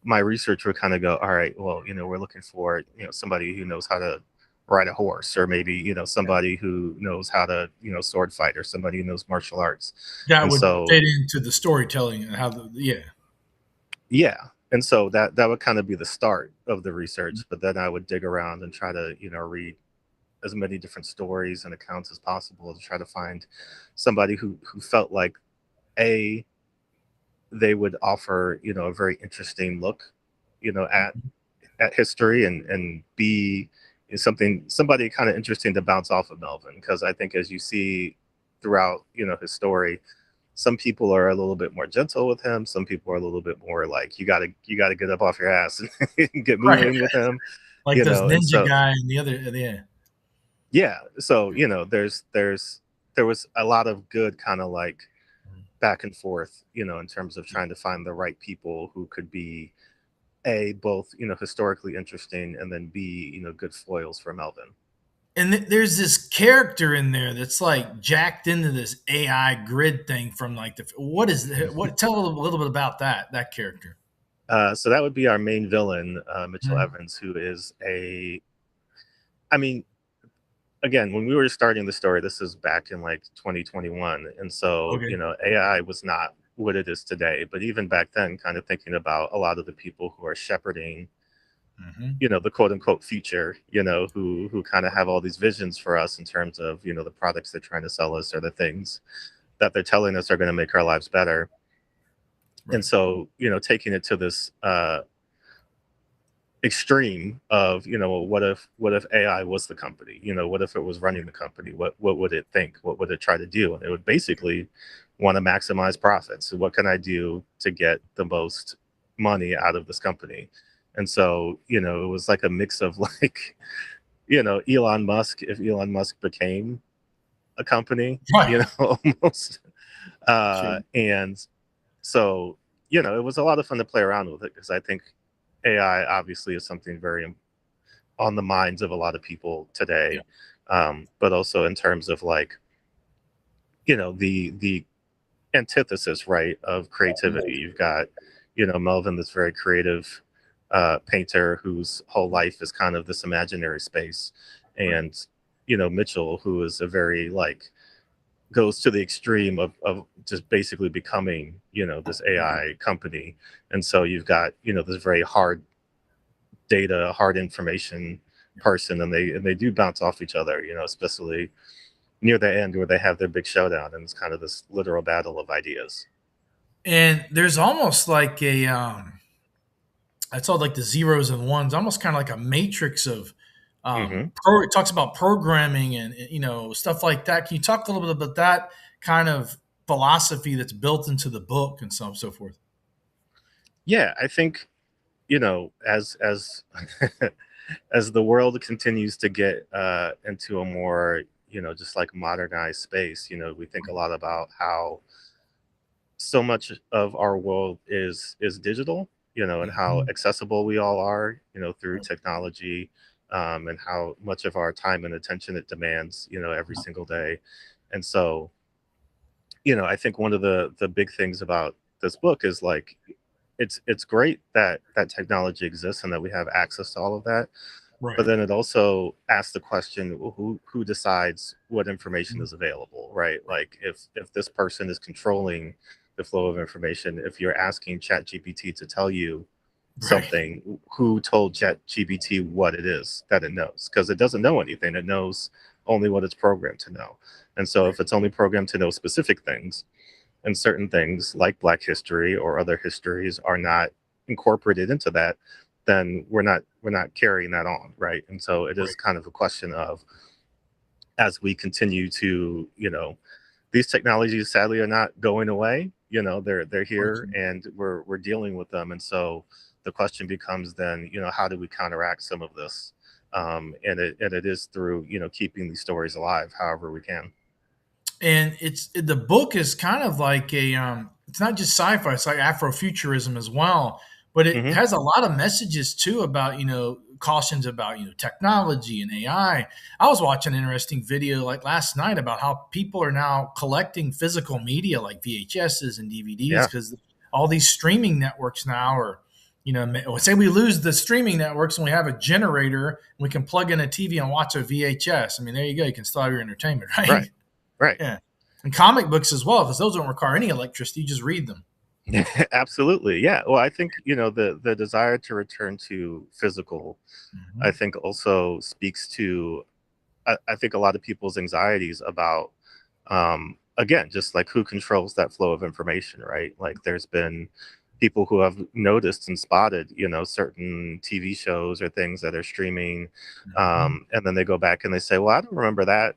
[SPEAKER 2] my research would kind of go, all right, well, we're looking for, somebody who knows how to ride a horse, or maybe, somebody who knows how to, sword fight, or somebody who knows martial arts.
[SPEAKER 1] That
[SPEAKER 2] And
[SPEAKER 1] would
[SPEAKER 2] so,
[SPEAKER 1] fit into the storytelling and how the yeah.
[SPEAKER 2] yeah. And so that would kind of be the start of the research. But then I would dig around and try to, read as many different stories and accounts as possible to try to find somebody who felt like, a, they would offer, a very interesting look, at history, and B, is somebody kind of interesting to bounce off of Melvin. Because I think, as you see throughout, his story, some people are a little bit more gentle with him. Some people are a little bit more like, you gotta get up off your ass and get
[SPEAKER 1] Right.
[SPEAKER 2] moving with him,
[SPEAKER 1] Like those
[SPEAKER 2] and
[SPEAKER 1] ninja
[SPEAKER 2] so,
[SPEAKER 1] guy and the other yeah.
[SPEAKER 2] yeah. So, there was a lot of good kind of like back and forth, in terms of trying to find the right people who could be, a, both, historically interesting, and then B, good foils for Melvin.
[SPEAKER 1] And there's this character in there that's like jacked into this AI grid thing from like the what is what tell a little bit about that character.
[SPEAKER 2] So that would be our main villain, Mitchell
[SPEAKER 1] Mhm.
[SPEAKER 2] Evans, who is I mean, again, when we were starting the story, this is back in like 2021. And so,
[SPEAKER 1] Okay.
[SPEAKER 2] AI was not what it is today. But even back then, kind of thinking about a lot of the people who are shepherding,
[SPEAKER 1] Mhm.
[SPEAKER 2] the quote unquote future, who kind of have all these visions for us in terms of, the products they're trying to sell us, or the things that they're telling us are going to make our lives better. And
[SPEAKER 1] Right.
[SPEAKER 2] so, taking it to this extreme of, what if AI was the company, what if it was running the company, what would it think, what would it try to do? And it would basically want to maximize profits. So what can I do to get the most money out of this company? And so, it was like a mix of like, Elon Musk, if Elon Musk became a company,
[SPEAKER 1] Right.
[SPEAKER 2] almost.
[SPEAKER 1] Sure.
[SPEAKER 2] And so, it was a lot of fun to play around with it, because I think AI obviously is something very on the minds of a lot of people
[SPEAKER 1] Yeah.
[SPEAKER 2] today. But also in terms of like, the antithesis, right, of creativity. You've got, Melvin, this very creative painter whose whole life is kind of this imaginary space.
[SPEAKER 1] Right.
[SPEAKER 2] And, Mitchell, who is a very like, goes to the extreme of just basically becoming, this AI company. And so you've got, this very hard data, hard information person, and they do bounce off each other, especially near the end where they have their big showdown, and it's kind of this literal battle of ideas.
[SPEAKER 1] And there's almost like a it's all like the zeros and ones, almost kind of like a matrix of
[SPEAKER 2] Hmm.
[SPEAKER 1] it talks about programming and stuff like that. Can you talk a little bit about that kind of philosophy that's built into the book and so on and so forth?
[SPEAKER 2] Yeah, I think, as as the world continues to get into a more, just like modernized space, we think a lot about how so much of our world is digital, and how
[SPEAKER 1] Mhm.
[SPEAKER 2] accessible we all are, through technology, and how much of our time and attention it demands, every single day. And so, I think one of the big things about this book is like, it's great that that technology exists and that we have access to all of that. But
[SPEAKER 1] Right.
[SPEAKER 2] then it also asks the question, well, who decides what information is available, right? Like, if this person is controlling the flow of information. If you're asking ChatGPT to tell you
[SPEAKER 1] Right.
[SPEAKER 2] something, who told ChatGPT what it is that it knows? Because it doesn't know anything. It knows only what it's programmed to know. And so
[SPEAKER 1] Right.
[SPEAKER 2] if it's only programmed to know specific things, and certain things like Black history or other histories are not incorporated into that, then we're not carrying that on, right? And so it is
[SPEAKER 1] Right.
[SPEAKER 2] kind of a question of, as we continue to, these technologies sadly are not going away. They're here,
[SPEAKER 1] Unfortunately.
[SPEAKER 2] and we're dealing with them. And so the question becomes then, how do we counteract some of this? And it is through, keeping these stories alive however we can.
[SPEAKER 1] And the book is kind of like a it's not just sci-fi, it's like Afrofuturism as well, but it
[SPEAKER 2] Hmm.
[SPEAKER 1] has a lot of messages too about, cautions about, technology and AI. I was watching an interesting video like last night about how people are now collecting physical media like VHSs and DVDs
[SPEAKER 2] Yeah.
[SPEAKER 1] because all these streaming networks now are, say we lose the streaming networks and we have a generator and we can plug in a TV and watch a VHS. I mean, there you go. You can still have your entertainment,
[SPEAKER 2] Right.
[SPEAKER 1] right?
[SPEAKER 2] Right.
[SPEAKER 1] Yeah. And comic books as well, because those don't require any electricity. You just read them.
[SPEAKER 2] Absolutely. Yeah. Well, I think, the desire to return to physical, I
[SPEAKER 1] Mhm.
[SPEAKER 2] think also speaks to, I think a lot of people's anxieties about, again, just like who controls that flow of information, right? Like there's been people who have noticed and spotted, certain TV shows or things that are streaming.
[SPEAKER 1] Mhm.
[SPEAKER 2] And then they go back and they say, well, I don't remember that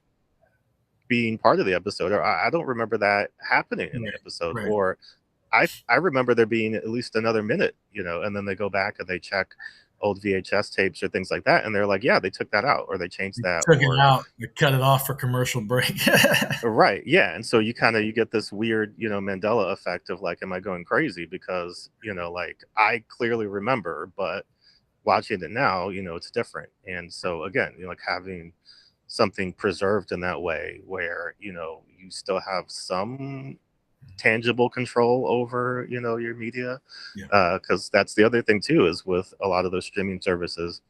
[SPEAKER 2] being part of the episode, or I don't remember that happening in the
[SPEAKER 1] Right.
[SPEAKER 2] episode,
[SPEAKER 1] Right.
[SPEAKER 2] or I remember there being at least another minute, and then they go back and they check old VHS tapes or things like that, and they're like, yeah, they took that out, or they changed
[SPEAKER 1] They
[SPEAKER 2] that,
[SPEAKER 1] took it
[SPEAKER 2] or
[SPEAKER 1] out. They cut it off for commercial break.
[SPEAKER 2] right, yeah. And so you get this weird, Mandela effect of like, am I going crazy? Because, like I clearly remember, but watching it now, it's different. And so again, like having something preserved in that way where, you still have some tangible control over, your media.
[SPEAKER 1] Yeah.
[SPEAKER 2] Because that's the other thing too, is with a lot of those streaming services,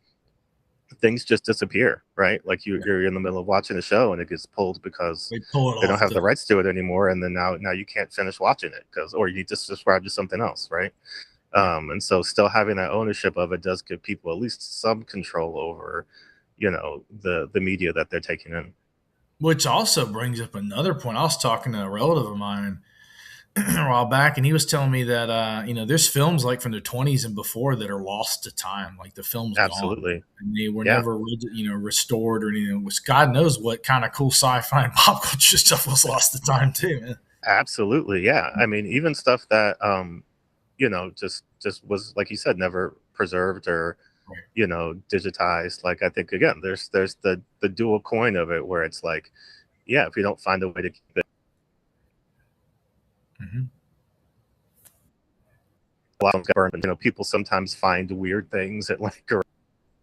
[SPEAKER 2] things just disappear, right? Like
[SPEAKER 1] Yeah.
[SPEAKER 2] you're in the middle of watching a show and it gets pulled because
[SPEAKER 1] They pull it
[SPEAKER 2] they don't
[SPEAKER 1] off
[SPEAKER 2] have
[SPEAKER 1] the
[SPEAKER 2] the rights to it anymore, and then now you can't finish watching it because, or you just subscribe to something else, right?
[SPEAKER 1] yeah.
[SPEAKER 2] And so still having that ownership of it does give people at least some control over, the media that they're taking in.
[SPEAKER 1] Which also brings up another point. I was talking to a relative of mine a while back, and he was telling me that there's films like from the 20s and before that are lost to time, like the film's gone,
[SPEAKER 2] Absolutely.
[SPEAKER 1] and they were
[SPEAKER 2] Yeah.
[SPEAKER 1] never restored or anything. Which God knows what kind of cool sci-fi and pop culture stuff was lost to time too, man.
[SPEAKER 2] Absolutely. Yeah. I mean, even stuff that just was, like you said, never preserved or,
[SPEAKER 1] Right.
[SPEAKER 2] digitized. Like I think again, there's the dual coin of it where it's like, yeah, if you don't find a way to keep it
[SPEAKER 1] Mm-hmm.
[SPEAKER 2] burned, people sometimes find weird things at like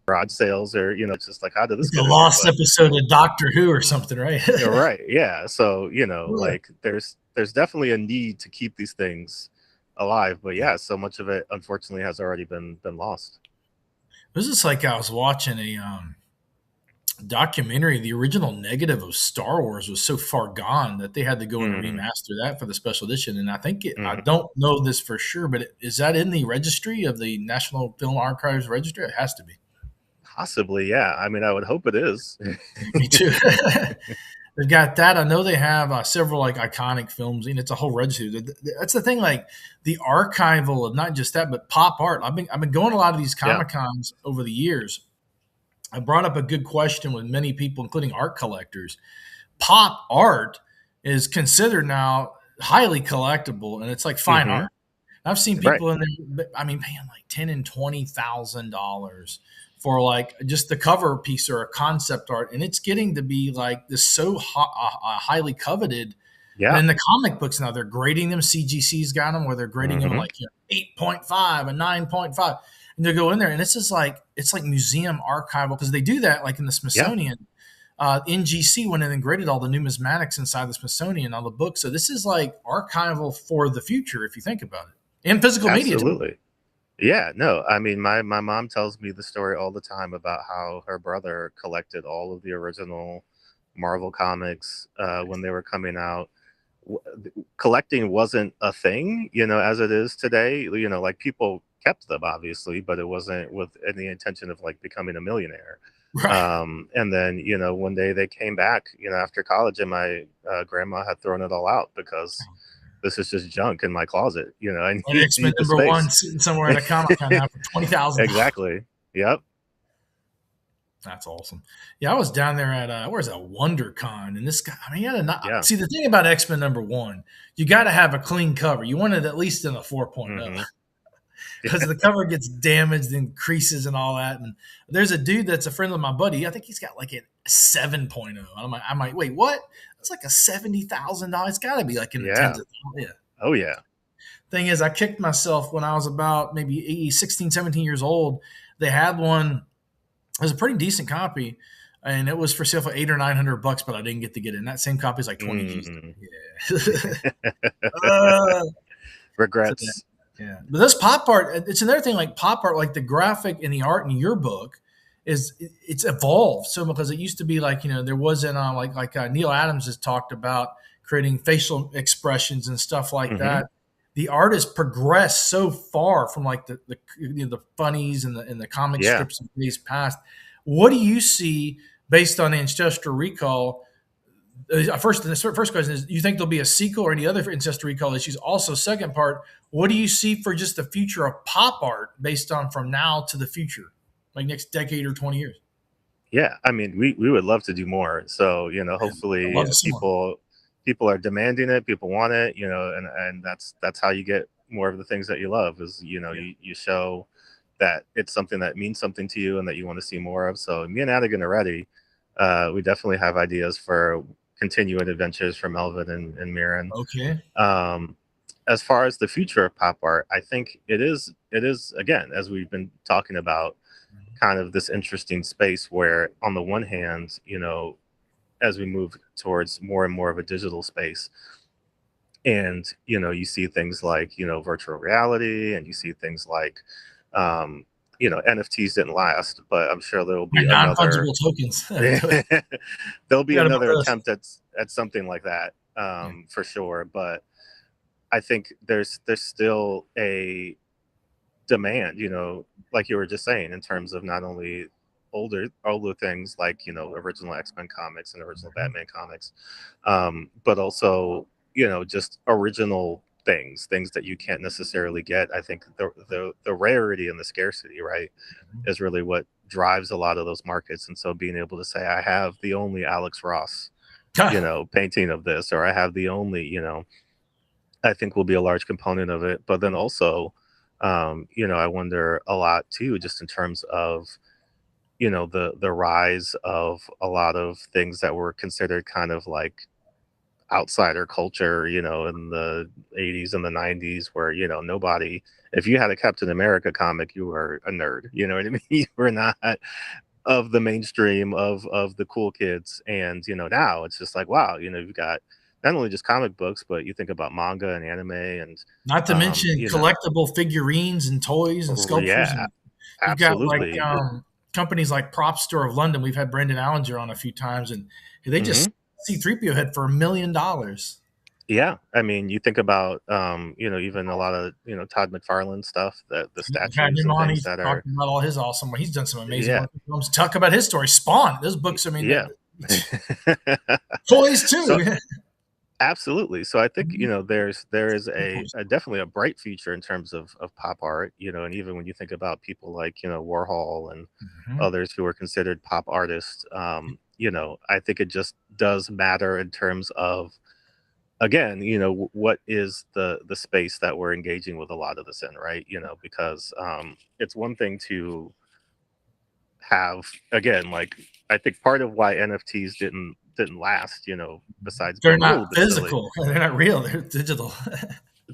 [SPEAKER 2] garage sales, or, it's just like, how did this
[SPEAKER 1] Like a
[SPEAKER 2] get in there?
[SPEAKER 1] lost
[SPEAKER 2] But
[SPEAKER 1] episode of Doctor Who or something, right?
[SPEAKER 2] you're right. Yeah. So,
[SPEAKER 1] Yeah.
[SPEAKER 2] like there's definitely a need to keep these things alive. But yeah, so much of it unfortunately has already been lost.
[SPEAKER 1] This is like I was watching a documentary. The original negative of Star Wars was so far gone that they had to go in and
[SPEAKER 2] Mm,
[SPEAKER 1] remaster that for the special edition. And I think I
[SPEAKER 2] mm.
[SPEAKER 1] don't know this for sure, but is that in the registry of the National Film Archives registry? It has to be.
[SPEAKER 2] Possibly, yeah. I mean, I would hope it is.
[SPEAKER 1] Me too. They've got that. I know they have several like iconic films, and it's a whole registry. That's the thing, like the archival of not just that, but pop art. I've been going to a lot of these
[SPEAKER 2] Yeah.
[SPEAKER 1] comic cons over the years. I brought up a good question with many people, including art collectors. Pop art is considered now highly collectible, and it's like fine
[SPEAKER 2] Hmm.
[SPEAKER 1] art. I've seen
[SPEAKER 2] Right.
[SPEAKER 1] people in there, I mean, paying like $10,000 and $20,000 for like just the cover piece or a concept art, and it's getting to be like this so highly coveted. And
[SPEAKER 2] Yeah.
[SPEAKER 1] in the comic books now, they're grading them. CGC's got them where they're grading them
[SPEAKER 2] Hmm.
[SPEAKER 1] like 8.5 and 9.5, and they go in there, and this is like it's like museum archival because they do that like in the
[SPEAKER 2] Yeah.
[SPEAKER 1] Smithsonian. NGC went in and graded all the numismatics inside the Smithsonian, all the books. So this is like archival for the future, if you think about it, in physical media too.
[SPEAKER 2] Absolutely. Yeah. No, I mean, my mom tells me the story all the time about how her brother collected all of the original Marvel comics when they were coming out. collecting wasn't a thing, as it is today. Like people kept them obviously, but it wasn't with any intention of like becoming a millionaire.
[SPEAKER 1] Right.
[SPEAKER 2] And then, one day they came back, after college, and my grandma had thrown it all out because this is just junk in my closet. I
[SPEAKER 1] And
[SPEAKER 2] need,
[SPEAKER 1] X-Men
[SPEAKER 2] need the
[SPEAKER 1] #1
[SPEAKER 2] space.
[SPEAKER 1] sitting somewhere in a Comic Con now for $20,000.
[SPEAKER 2] Exactly. Yep.
[SPEAKER 1] That's awesome. Yeah, I was down there at where's that WonderCon, and this guy. I mean, he had a
[SPEAKER 2] Yeah.
[SPEAKER 1] see the thing about X-Men #1, you got to have a clean cover. You want it at least in a 4.0
[SPEAKER 2] Hmm.
[SPEAKER 1] because the cover gets damaged and creases and all that. And there's a dude that's a friend of my buddy. I think he's got like a 7.0. And I'm like, wait, what? It's like a $70,000. It's got to be like in the
[SPEAKER 2] Yeah.
[SPEAKER 1] tens of thousands. Yeah.
[SPEAKER 2] Oh yeah.
[SPEAKER 1] Thing is, I kicked myself when I was about maybe 16, 17 years old. They had one. It was a pretty decent copy, and it was for sale for $800 or $900, but I didn't get to get it. And that same copy is like 20 G's.
[SPEAKER 2] Mm.
[SPEAKER 1] Yeah. uh, so
[SPEAKER 2] Regrets.
[SPEAKER 1] yeah. But this pop art, it's another thing like pop art, like the graphic and the art in your book it's evolved so because it used to be like, there wasn't Neil Adams has talked about creating facial expressions and stuff like
[SPEAKER 2] Hmm.
[SPEAKER 1] that. The art has progressed so far from like the funnies and the comic
[SPEAKER 2] Yeah.
[SPEAKER 1] strips of days past. What do you see based on Ancestral Recall? The first question is: do you think there'll be a sequel or any other Ancestral Recall issues? Also, second part: what do you see for just the future of pop art based on from now to the future, like next decade or 20 years?
[SPEAKER 2] Yeah, I mean, we would love to do more. So,
[SPEAKER 1] I'd
[SPEAKER 2] hopefully
[SPEAKER 1] love to see more.
[SPEAKER 2] people are demanding it, people want it, and that's how you get more of the things that you love is,
[SPEAKER 1] Yeah.
[SPEAKER 2] you show that it's something that means something to you and that you want to see more of. So me and Adigan are ready. We definitely have ideas for continuing adventures from Melvin and Mirren.
[SPEAKER 1] Okay.
[SPEAKER 2] Um, as far as the future of pop art, I think it is again, as we've been talking about, kind of this interesting space where on the one hand, as we move towards more and more of a digital space, and you see things like virtual reality, and you see things like NFTs didn't last, but I'm sure there'll
[SPEAKER 1] My
[SPEAKER 2] be another
[SPEAKER 1] non-fungible tokens.
[SPEAKER 2] there'll be
[SPEAKER 1] Got about
[SPEAKER 2] another
[SPEAKER 1] this.
[SPEAKER 2] attempt at something like that,
[SPEAKER 1] Yeah.
[SPEAKER 2] for sure. But I think there's still a demand, like you were just saying, in terms of not only older things like original X-Men comics and original Batman comics, but also just original things that you can't necessarily get. I think the rarity and the scarcity, right, is really what drives a lot of those markets. And so being able to say, I have the only Alex Ross painting of this, or I have the only, I think will be a large component of it. But then also, I wonder a lot too, just in terms of, the rise of a lot of things that were considered kind of like outsider culture, in the 80s and the 90s, where, nobody, if you had a Captain America comic, you were a nerd. You know what I mean? You were not of the mainstream of the cool kids. And, now it's just like, wow, you've got not only just comic books, but you think about manga and anime and,
[SPEAKER 1] Not to mention
[SPEAKER 2] you know,
[SPEAKER 1] collectible figurines and toys and sculptures.
[SPEAKER 2] yeah,
[SPEAKER 1] And you've got like
[SPEAKER 2] absolutely.
[SPEAKER 1] companies like Prop Store of London. We've had Brendan Allinger on a few times, and they
[SPEAKER 2] Hmm.
[SPEAKER 1] just C-3PO head for $1 million.
[SPEAKER 2] Yeah. I mean, you think about, even a lot of, Todd McFarlane stuff, that the
[SPEAKER 1] We've had
[SPEAKER 2] statues
[SPEAKER 1] him
[SPEAKER 2] and
[SPEAKER 1] on.
[SPEAKER 2] things
[SPEAKER 1] He's
[SPEAKER 2] that are,
[SPEAKER 1] talking about all his awesome. He's done some amazing
[SPEAKER 2] yeah,
[SPEAKER 1] work. Films. Talk about his story. Spawn. Those books. I mean,
[SPEAKER 2] yeah.
[SPEAKER 1] toys too.
[SPEAKER 2] So absolutely. So I think, there is
[SPEAKER 1] Of course.
[SPEAKER 2] a definitely a bright future in terms of pop art, and even when you think about people like, Warhol and
[SPEAKER 1] Mhm.
[SPEAKER 2] others who are considered pop artists, I think it just does matter in terms of, again, what is the space that we're engaging with a lot of this in, right? Because it's one thing to have, again, like, I think part of why NFTs didn't last, besides
[SPEAKER 1] They're
[SPEAKER 2] being a
[SPEAKER 1] not
[SPEAKER 2] little bit silly,
[SPEAKER 1] physical. They're not real. They're digital.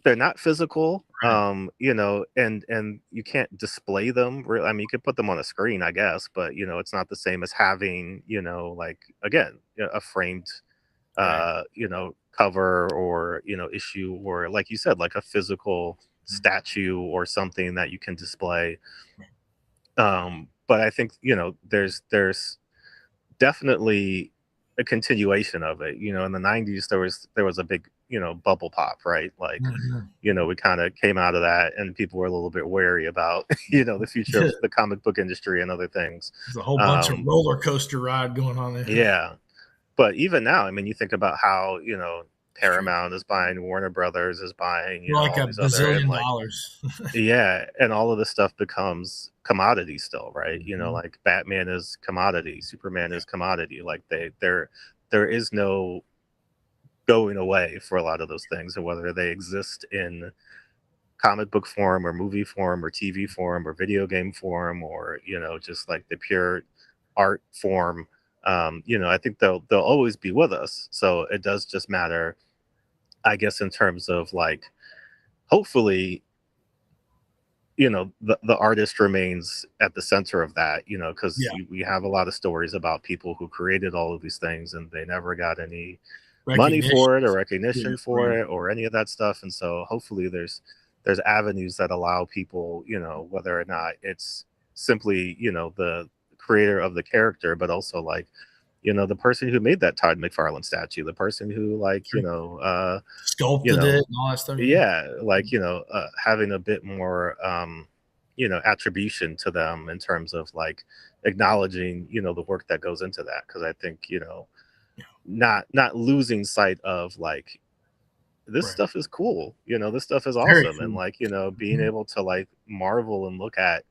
[SPEAKER 2] they're not physical,
[SPEAKER 1] Right.
[SPEAKER 2] and you can't display them I mean, you could put them on a screen, I guess, but it's not the same as having, like, again, a framed
[SPEAKER 1] Right.
[SPEAKER 2] cover, or issue, or like you said, like a physical statue or something that you can display. But I think, there's definitely a continuation of it. In the 90s there was a big, bubble pop, right? Like,
[SPEAKER 1] Mhm.
[SPEAKER 2] we kind of came out of that and people were a little bit wary about, the future of the comic book industry and other things.
[SPEAKER 1] There's a whole bunch of
[SPEAKER 2] Um,
[SPEAKER 1] roller coaster ride going on there.
[SPEAKER 2] yeah. But even now, I mean, you think about how, Paramount is buying, Warner Brothers is buying,
[SPEAKER 1] Like
[SPEAKER 2] all
[SPEAKER 1] a
[SPEAKER 2] these other, and
[SPEAKER 1] bazillion
[SPEAKER 2] like,
[SPEAKER 1] dollars.
[SPEAKER 2] yeah, and all of this stuff becomes commodity still, right?
[SPEAKER 1] Mhm.
[SPEAKER 2] Like Batman is commodity, Superman is commodity. Like there is no going away for a lot of those things, and whether they exist in comic book form or movie form or TV form or video game form or just like the pure art form. I think they'll always be with us. So it does just matter, I guess, in terms of like, hopefully, the artist remains at the center of that, because
[SPEAKER 1] Yeah,
[SPEAKER 2] we have a lot of stories about people who created all of these things and they never got any money
[SPEAKER 1] recognition.
[SPEAKER 2] for it or
[SPEAKER 1] Yeah,
[SPEAKER 2] recognition for
[SPEAKER 1] right.
[SPEAKER 2] it or any of that stuff. And so hopefully there's avenues that allow people, whether or not it's simply, the creator of the character, but also like, the person who made that Todd McFarlane statue, the person who like,
[SPEAKER 1] Sure.
[SPEAKER 2] you
[SPEAKER 1] Sculpted
[SPEAKER 2] know,
[SPEAKER 1] it and all that stuff. Yeah.
[SPEAKER 2] yeah, like, having a bit more, attribution to them in terms of like acknowledging, the work that goes into that. Cause I think,
[SPEAKER 1] Yeah.
[SPEAKER 2] not losing sight of like, this
[SPEAKER 1] Right.
[SPEAKER 2] stuff is cool, this stuff is
[SPEAKER 1] Very
[SPEAKER 2] awesome. And
[SPEAKER 1] cool.
[SPEAKER 2] like, being
[SPEAKER 1] Mhm.
[SPEAKER 2] able to like marvel and look at,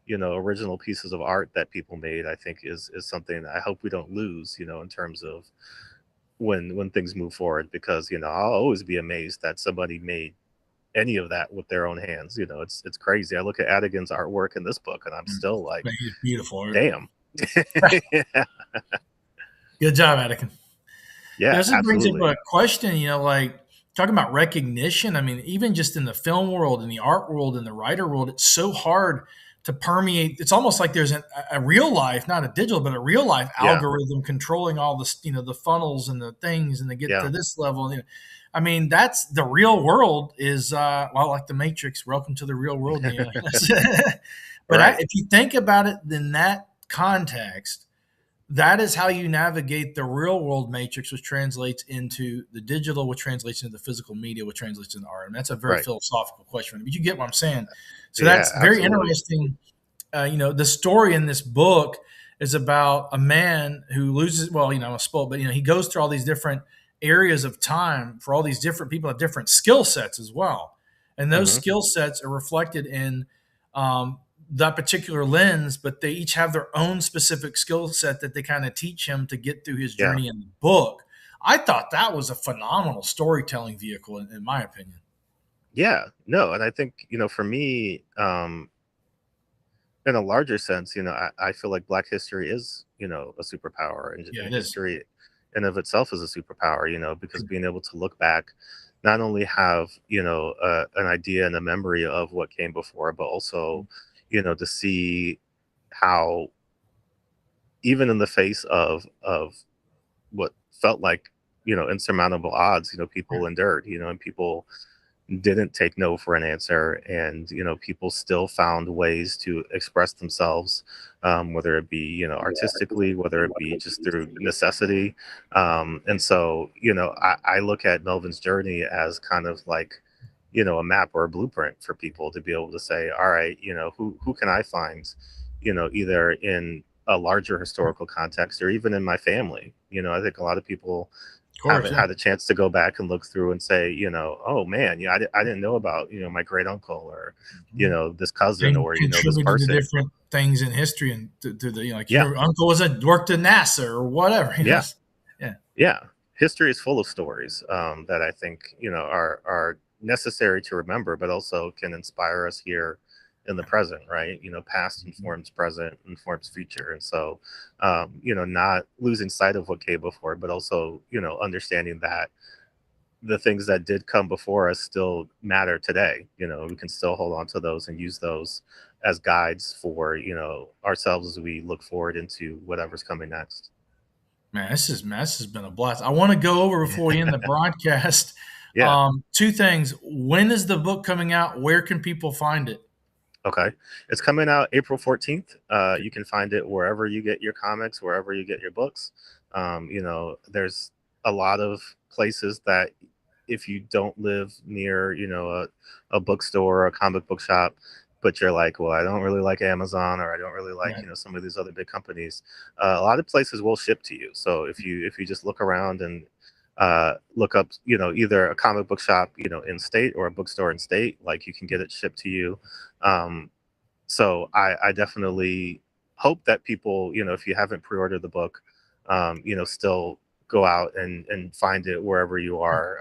[SPEAKER 2] original pieces of art that people made, I think is something that I hope we don't lose, in terms of when things move forward, because, I'll always be amazed that somebody made any of that with their own hands. It's crazy. I look at Adigan's artwork in this book and I'm
[SPEAKER 1] Mm.
[SPEAKER 2] still like,
[SPEAKER 1] Man, he's beautiful.
[SPEAKER 2] damn. Yeah,
[SPEAKER 1] Good job, Atticus.
[SPEAKER 2] yeah,
[SPEAKER 1] This brings up
[SPEAKER 2] absolutely.
[SPEAKER 1] a question, like talking about recognition. I mean, even just in the film world, in the art world, in the writer world, it's so hard to permeate. It's almost like there's a real life, not a digital, but a real life
[SPEAKER 2] Yeah,
[SPEAKER 1] algorithm controlling all the, the funnels and the things, and they get to
[SPEAKER 2] yeah.
[SPEAKER 1] this level. I mean, that's the real world is, well, like the Matrix, welcome to the real world. But
[SPEAKER 2] Right.
[SPEAKER 1] if you think about it in that context, that is how you navigate the real world matrix, which translates into the digital, which translates into the physical media, which translates into art. And that's a very
[SPEAKER 2] Right.
[SPEAKER 1] philosophical question, but you get what I'm saying. So
[SPEAKER 2] Yeah,
[SPEAKER 1] that's very
[SPEAKER 2] absolutely.
[SPEAKER 1] interesting. The story in this book is about a man who loses, well, I'm a spoil, but he goes through all these different areas of time for all these different people have different skill sets as well. And those
[SPEAKER 2] Hmm.
[SPEAKER 1] skill sets are reflected in that particular lens, but they each have their own specific skill set that they kind of teach him to get through his
[SPEAKER 2] Yeah.
[SPEAKER 1] journey in the book. I thought that was a phenomenal storytelling vehicle, in my opinion.
[SPEAKER 2] Yeah. No, and I think, for me, in a larger sense, I feel like Black history is, a superpower,
[SPEAKER 1] Yeah,
[SPEAKER 2] and
[SPEAKER 1] it is.
[SPEAKER 2] history in of itself is a superpower, because
[SPEAKER 1] Sure.
[SPEAKER 2] being able to look back, not only have, an idea and a memory of what came before, but also, to see how, even in the face of what felt like, insurmountable odds,
[SPEAKER 1] Yeah.
[SPEAKER 2] people endured, and people didn't take no for an answer, and people still found ways to express themselves, whether it be, artistically, whether it be just through necessity. And so, I look at Melvin's journey as kind of like, a map or a blueprint for people to be able to say, all right, who can I find, either in a larger historical context or even in my family. I think a lot of people
[SPEAKER 1] Of course,
[SPEAKER 2] haven't
[SPEAKER 1] yeah.
[SPEAKER 2] had a chance to go back and look through and say, oh man, I didn't know about, my great uncle or,
[SPEAKER 1] Mhm.
[SPEAKER 2] this cousin
[SPEAKER 1] And
[SPEAKER 2] or, this
[SPEAKER 1] contributed to
[SPEAKER 2] person.
[SPEAKER 1] different things in history and to the, like
[SPEAKER 2] Yeah,
[SPEAKER 1] your uncle worked at NASA or whatever.
[SPEAKER 2] yeah,
[SPEAKER 1] Yeah.
[SPEAKER 2] yeah. History is full of stories, that I think, are necessary to remember, but also can inspire us here in the present, right? Past
[SPEAKER 1] Mhm.
[SPEAKER 2] informs present, informs future. And so, not losing sight of what came before, but also, understanding that the things that did come before us still matter today. We can still hold on to those and use those as guides for, ourselves as we look forward into whatever's coming next.
[SPEAKER 1] Man, this has been a blast. I want to go over before we end the broadcast.
[SPEAKER 2] Yeah.
[SPEAKER 1] Two things. When is the book coming out? Where can people find it?
[SPEAKER 2] Okay. It's coming out April 14th.
[SPEAKER 1] Okay.
[SPEAKER 2] You can find it wherever you get your comics, wherever you get your books. There's a lot of places that if you don't live near, a bookstore or a comic book shop, but you're like, well, I don't really like Amazon, or I don't really like,
[SPEAKER 1] Right.
[SPEAKER 2] some of these other big companies. A lot of places will ship to you. So if you just look around and look up, either a comic book shop, in state, or a bookstore in state, like, you can get it shipped to you. Um, so I definitely hope that people, if you haven't pre-ordered the book, still go out and find it wherever you are,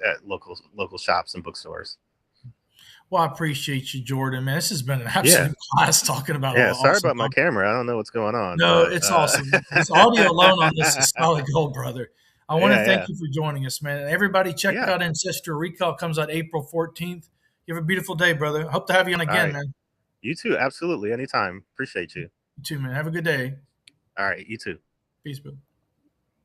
[SPEAKER 2] at local shops and bookstores.
[SPEAKER 1] Well, I appreciate you, Jordan, man. This has been an
[SPEAKER 2] Yeah,
[SPEAKER 1] absolute blast talking about
[SPEAKER 2] yeah.
[SPEAKER 1] all
[SPEAKER 2] Sorry
[SPEAKER 1] awesome
[SPEAKER 2] about my
[SPEAKER 1] comics.
[SPEAKER 2] camera. I don't know what's going on,
[SPEAKER 1] No,
[SPEAKER 2] but
[SPEAKER 1] it's awesome. This audio alone on this is solid gold, brother. I want to
[SPEAKER 2] yeah,
[SPEAKER 1] thank
[SPEAKER 2] yeah,
[SPEAKER 1] you for joining us, man. Everybody, check
[SPEAKER 2] yeah.
[SPEAKER 1] out Ancestral Recall. Comes out April 14th. You have a beautiful day, brother. Hope to have you on
[SPEAKER 2] All
[SPEAKER 1] again,
[SPEAKER 2] right.
[SPEAKER 1] man.
[SPEAKER 2] You too. Absolutely. Anytime. Appreciate you.
[SPEAKER 1] You too, man. Have a good day.
[SPEAKER 2] All right. You too.
[SPEAKER 1] Peace, bro.